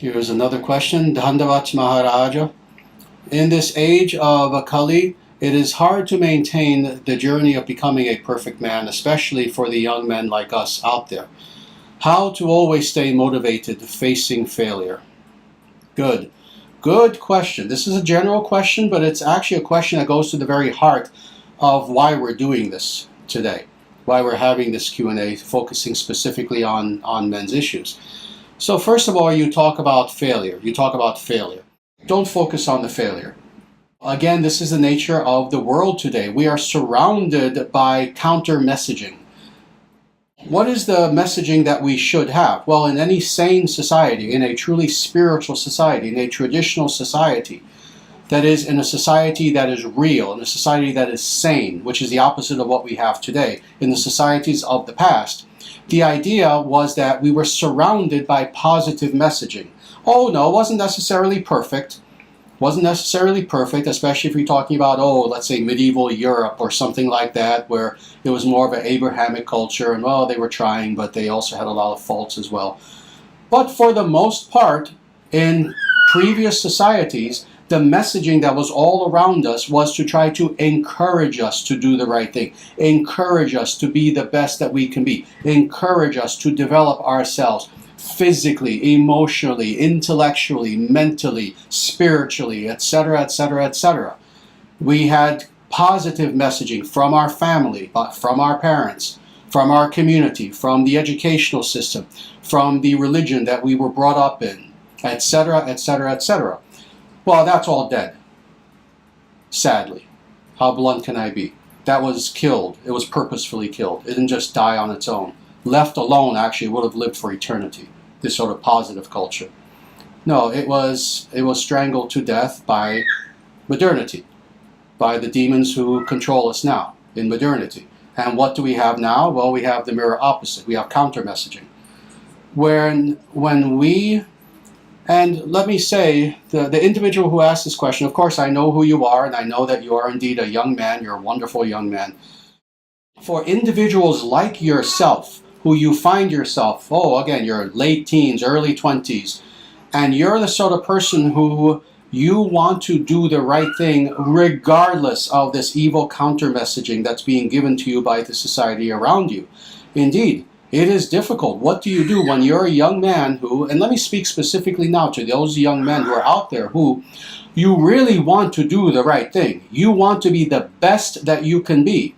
Here's another question. Dandavat Maharaja. In this age of Kali, it is hard to maintain the journey of becoming a perfect man, especially for the young men like us out there. How to always stay motivated facing failure? Good. Good question. This is a general question, but it's actually a question that goes to the very heart of why we're doing this today, why we're having this Q&A focusing specifically on men's issues. So first of all, you talk about failure. Don't focus on the failure. Again, this is the nature of the world today. We are surrounded by counter messaging. What is the messaging that we should have? Well, in any sane society, in a truly spiritual society, in a traditional society, that is, in a society that is real, in a society that is sane, which is the opposite of what we have today, in the societies of the past, the idea was that we were surrounded by positive messaging. Oh no, it wasn't necessarily perfect. Especially if you're talking about, let's say medieval Europe or something like that, where it was more of an Abrahamic culture, and well, they were trying, but they also had a lot of faults as well. But for the most part, in previous societies, the messaging that was all around us was to try to encourage us to do the right thing, encourage us to be the best that we can be, encourage us to develop ourselves physically, emotionally, intellectually, mentally, spiritually, etc., etc., etc. We had positive messaging from our family, from our parents, from our community, from the educational system, from the religion that we were brought up in, etc., etc., etc. Well, that's all dead, sadly. How blunt can I be? That was killed. It was purposefully killed. It didn't just die on its own. Left alone, actually, would have lived for eternity, this sort of positive culture. No, it was strangled to death by modernity, by the demons who control us now in modernity. And what do we have now? Well, we have the mirror opposite. We have counter-messaging. When we... And let me say, the individual who asked this question, of course, I know who you are, and I know that you are indeed a young man. You're a wonderful young man. For individuals like yourself, who you find yourself, again, you're late teens, early 20s, and you're the sort of person who you want to do the right thing regardless of this evil counter-messaging that's being given to you by the society around you. Indeed, it is difficult. What do you do when you're a young man who, and let me speak specifically now to those young men who are out there who you really want to do the right thing. You want to be the best that you can be.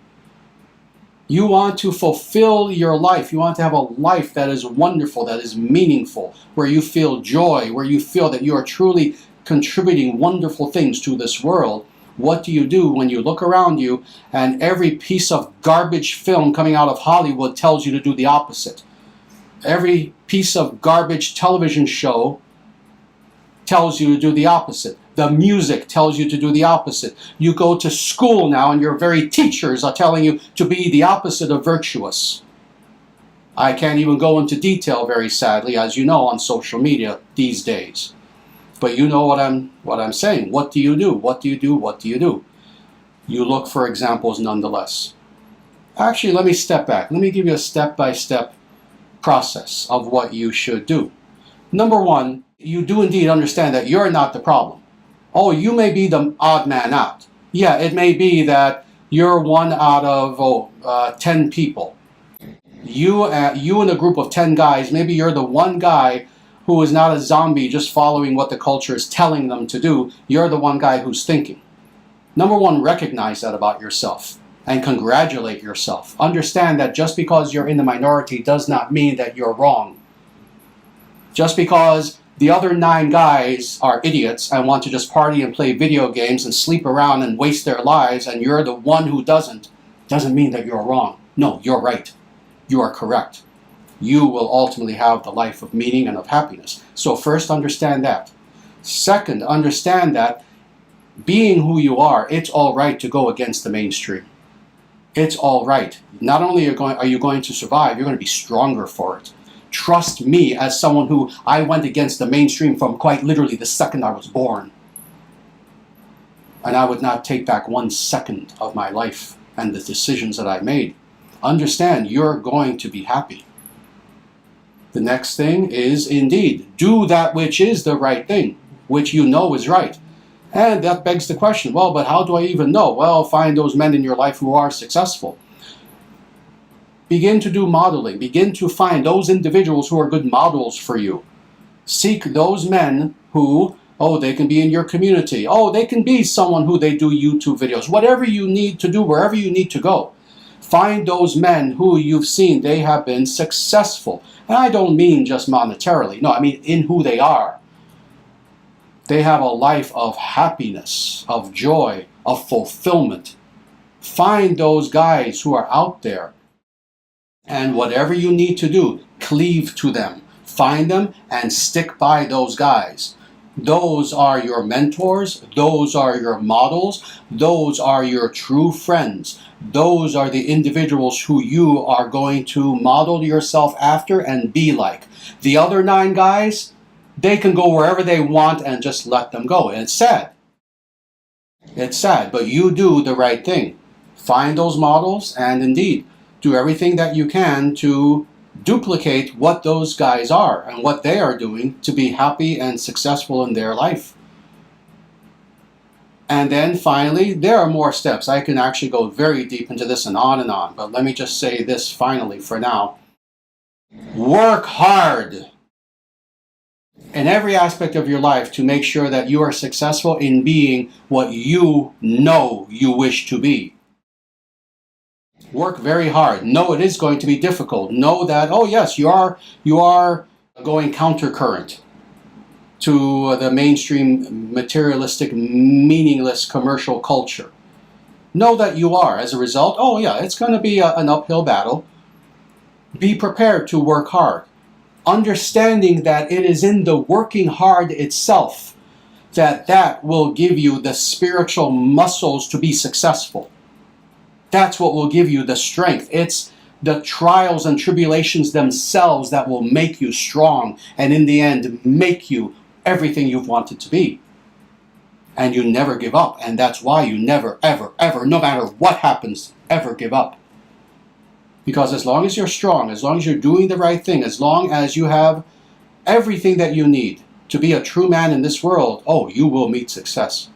You want to fulfill your life. You want to have a life that is wonderful, that is meaningful, where you feel joy, where you feel that you are truly contributing wonderful things to this world. What do you do when you look around you and every piece of garbage film coming out of Hollywood tells you to do the opposite? Every piece of garbage television show tells you to do the opposite. The music tells you to do the opposite. You go to school now and your very teachers are telling you to be the opposite of virtuous. I can't even go into detail, very sadly, as you know, on social media these days. But you know what I'm saying. What do you do? What do you do? What do you do? You look for examples nonetheless. Actually, let me step back. Let me give you a step-by-step process of what you should do. Number one, you do indeed understand that you're not the problem. You may be the odd man out. Yeah, it may be that you're one out of 10 people. You in a group of 10 guys, maybe you're the one guy who is not a zombie just following what the culture is telling them to do. You're the one guy who's thinking. Number one, recognize that about yourself and congratulate yourself. Understand that just because you're in the minority does not mean that you're wrong. Just because the other 9 guys are idiots and want to just party and play video games and sleep around and waste their lives, and you're the one who doesn't mean that you're wrong. No, you're right. You are correct. You will ultimately have the life of meaning and of happiness. So first, understand that. Second, understand that being who you are, it's all right to go against the mainstream. It's all right. Not only are you going to survive, you're going to be stronger for it. Trust me, as someone who I went against the mainstream from quite literally the second I was born. And I would not take back 1 second of my life and the decisions that I made. Understand, you're going to be happy. The next thing is, indeed, do that which is the right thing, which you know is right. And that begs the question, well, but how do I even know? Well, find those men in your life who are successful. Begin to do modeling. Begin to find those individuals who are good models for you. Seek those men who, oh, they can be in your community. Oh, they can be someone who they do YouTube videos. Whatever you need to do, wherever you need to go. Find those men who you've seen they have been successful. And I don't mean just monetarily. No, I mean in who they are. They have a life of happiness, of joy, of fulfillment. Find those guys who are out there. And whatever you need to do, cleave to them. Find them and stick by those guys. Those are your mentors. Those are your models. Those are your true friends. Those are the individuals who you are going to model yourself after and be like. The other 9 guys, they can go wherever they want and just let them go. And it's sad. It's sad, but you do the right thing. Find those models and indeed do everything that you can to duplicate what those guys are and what they are doing to be happy and successful in their life. And then finally, there are more steps. I can actually go very deep into this and on, but let me just say this finally for now. Work hard in every aspect of your life to make sure that you are successful in being what you know you wish to be. Work very hard. Know it is going to be difficult. Know that, oh yes, you are going countercurrent to the mainstream materialistic, meaningless commercial culture. Know that you are. As a result, oh yeah, it's going to be an uphill battle. Be prepared to work hard. Understanding that it is in the working hard itself that will give you the spiritual muscles to be successful. That's what will give you the strength. It's the trials and tribulations themselves that will make you strong and in the end make you everything you've wanted to be. And you never give up. And that's why you never, ever, ever, no matter what happens, ever give up. Because as long as you're strong, as long as you're doing the right thing, as long as you have everything that you need to be a true man in this world, oh, you will meet success.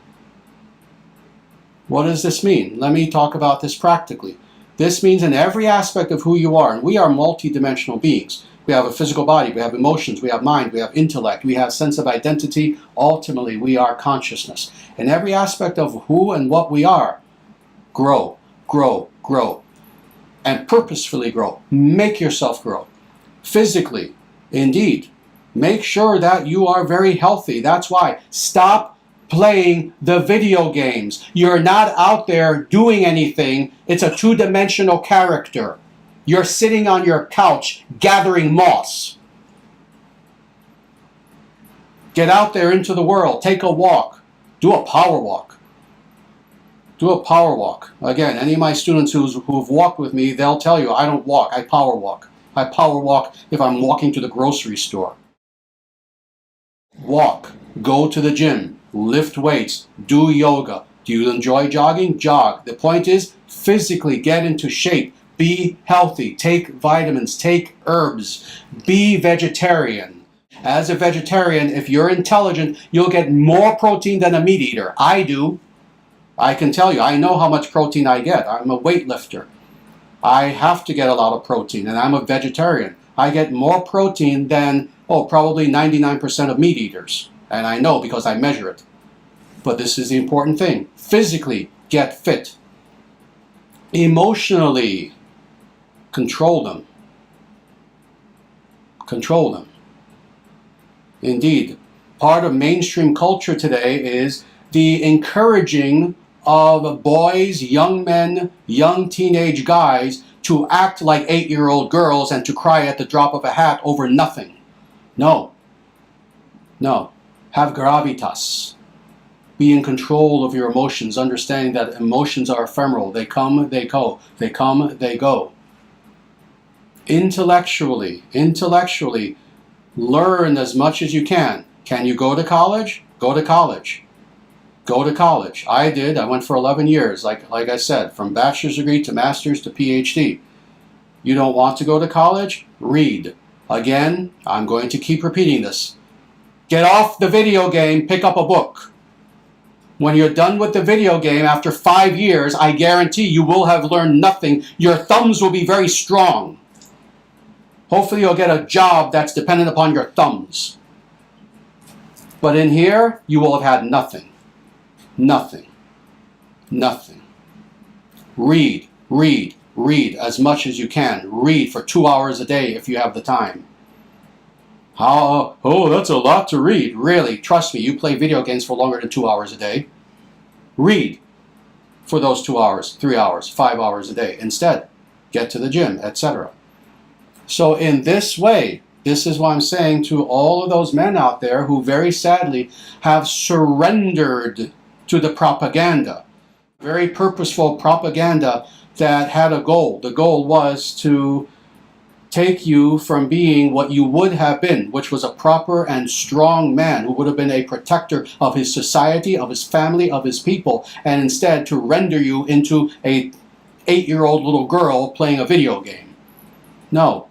What does this mean? Let me talk about this practically. This means in every aspect of who you are, and we are multidimensional beings. We have a physical body, we have emotions, we have mind, we have intellect, we have sense of identity. Ultimately, we are consciousness. In every aspect of who and what we are, grow, grow, grow. And purposefully grow. Make yourself grow. Physically, indeed. Make sure that you are very healthy. That's why. Stop playing the video games. You're not out there doing anything. It's a two-dimensional character. You're sitting on your couch gathering moss. Get out there into the world. Take a walk. Do a power walk. Do a power walk. Again, any of my students who've walked with me, they'll tell you, I don't walk, I power walk. I power walk if I'm walking to the grocery store. Walk. Go to the gym. Lift weights. Do yoga. Do you enjoy jogging? Jog. The point is, physically get into shape. Be healthy. Take vitamins. Take herbs. Be vegetarian. As a vegetarian, if you're intelligent, you'll get more protein than a meat eater. I do. I can tell you, I know how much protein I get. I'm a weightlifter. I have to get a lot of protein, and I'm a vegetarian. I get more protein than, probably 99% of meat eaters. And I know because I measure it. But this is the important thing. Physically, get fit. Emotionally, control them. Control them. Indeed, part of mainstream culture today is the encouraging of boys, young men, young teenage guys to act like 8-year-old girls and to cry at the drop of a hat over nothing. No. No. Have gravitas. Be in control of your emotions, understanding that emotions are ephemeral. They come, they go. They come, they go. Intellectually, learn as much as you can. Can you go to college? Go to college. Go to college. I did. I went for 11 years, like I said, from bachelor's degree to master's to PhD. You don't want to go to college? Read. Again, I'm going to keep repeating this. Get off the video game, pick up a book. When you're done with the video game after 5 years, I guarantee you will have learned nothing. Your thumbs will be very strong. Hopefully you'll get a job that's dependent upon your thumbs. But in here, you will have had nothing. Nothing. Nothing. Read, read, read as much as you can. Read for 2 hours a day if you have the time. Oh, that's a lot to read. Really, trust me, you play video games for longer than 2 hours a day. Read for those 2 hours, 3 hours, 5 hours a day. Instead, get to the gym, etc. So in this way, this is what I'm saying to all of those men out there who very sadly have surrendered to the propaganda. Very purposeful propaganda that had a goal. The goal was to take you from being what you would have been, which was a proper and strong man who would have been a protector of his society, of his family, of his people, and instead to render you into a 8-year-old little girl playing a video game. No.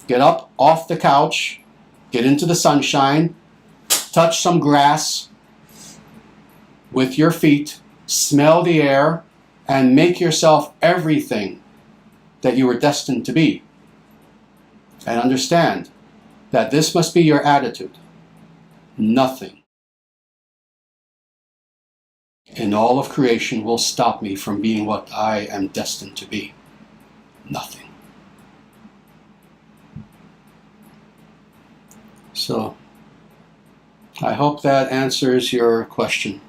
Get up off the couch, get into the sunshine, touch some grass with your feet, smell the air, and make yourself everything that you were destined to be. And understand that this must be your attitude. Nothing in all of creation will stop me from being what I am destined to be. Nothing. So, I hope that answers your question.